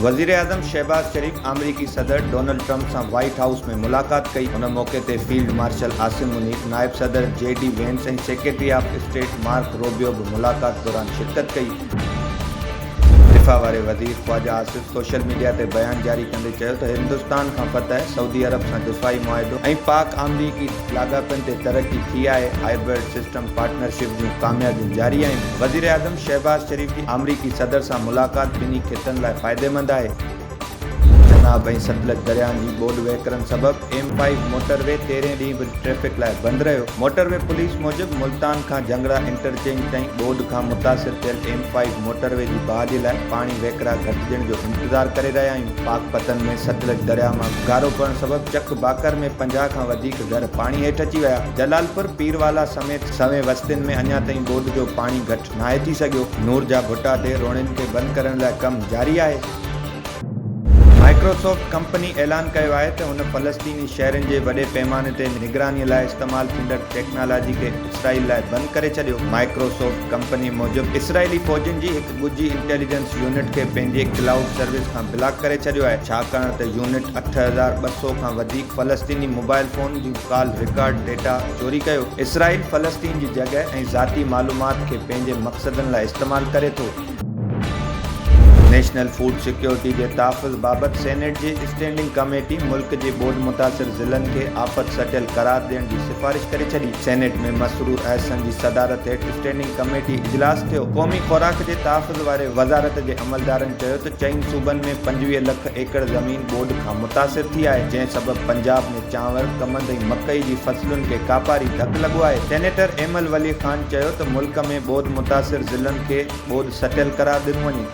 वज़ीर आज़म शहबाज शरीफ अमरीकी सदर डोनाल्ड ट्रंप सां व्हाइट हाउस में मुलाक़ात कई। उन मौक़े ते फील्ड मार्शल आसिम मुनीर, नायब सदर JD वेंस ऐं secretary of state mark Rubio बि मुलाक़ात दौरान शिरकत कई। दिफ़ा वारे वज़ीर ख़्वाजा आसिफ सोशल मीडिया ते बयान जारी कंदे चयो त हिंदुस्तान खां फतह, सऊदी अरब सां दिफ़ाई मुआहिदो ऐं पाक अमरीकी लाॻापनि ते तरक़ी थी आहे। हाइब्रिड सिस्टम पार्टनरशिप जूं कामयाबियूं जारी आहिनि। वज़ीर आज़म शहबाज शरीफ जी अमरीकी सदर सां मुलाक़ात ॿिन्ही ख़ितनि लाइ फ़ाइदेमंद आहे। चनाब ऐं सतलज दरियाहनि जी ॿोॾ वहिकरण सबबि M5 मोटरवे 13 ॾींहं बि ट्रैफ़िक लाइ बंदि रहियो। मोटरवे पुलिस मूजिबि मुल्तान खां जंगड़ा इंटरचेंज ताईं ॿोॾ खां मुतासिर थियल M5 मोटरवे जी बहाली लाइ पाणी वहिकरा घटिजण जो इंतज़ारु करे रहिया आहियूं। पाकपतन में सतलज दरिया मां गारो पवण सबबि चक बाकर में 50 खां वधीक घर पाणी हेठि अची विया। जलालपुर, पीरवाला समेत सवें वस्तियुनि में अञा ताईं ॿोॾ जो पाणी घटि नाहे थी सघियो। नूर जा भुटा ते रोणियुनि खे बंदि करण लाइ कमु जारी आहे। माइक्रोसॉफ्ट कंपनी ऐलान कयो आहे त हुन फ़लस्तीनी शहरनि जे वॾे पैमाने ते निगरानीअ लाइ इस्तेमालु थींदड़ टेक्नोलॉजी खे इसराइल लाइ बंदि करे छॾियो। माइक्रोसॉफ्ट कंपनी मूजिबि इसराइली फ़ौजियुनि जी हिकु ॻुझी इंटेलिजेंस यूनिट खे पंहिंजे क्लाउड सर्विस खां ब्लॉक करे छॾियो आहे, छाकाणि त यूनिट 8200 खां वधीक फ़लस्तीनी मोबाइल फ़ोन जूं कॉल रिकॉर्ड डेटा चोरी कयो। इसराइल फ़लस्तीन जी जॻह ऐं ज़ाती मालूमात खे पंहिंजे मक़सदनि लाइ इस्तेमालु करे थो। नेशनल फूड सिक्योरिटी जे तहफ़्फ़ुज़ बाबति सेनेट जी स्टैंडिंग कमेटी मुल्क जे ॿोॾ मुतासिर ज़िलनि खे आफ़त सटियल करार ॾियण जी सिफ़ारिश करे छॾी। सेनेट में मसरूर अहसन जी सदारत हेठि स्टैंडिंग कमेटी इजलास थियो। क़ौमी ख़ुराक जे तहफ़्फ़ुज़ वारे वज़ारत जे अमलदारनि चयो त 4 सूबनि में 25 लख एकड़ ज़मीन ॿोॾ खां मुतासिर थी आहे, जंहिं सबबि पंजाब में चांवर, कमंद ऐं मकई जी फसलुनि खे कापारी धकु लॻो आहे। सेनेटर एमल वली ख़ान चयो त मुल्क में ॿोॾ मुतासिर ज़िलनि खे ॿोॾ सटियल करार ॾिनो वञे।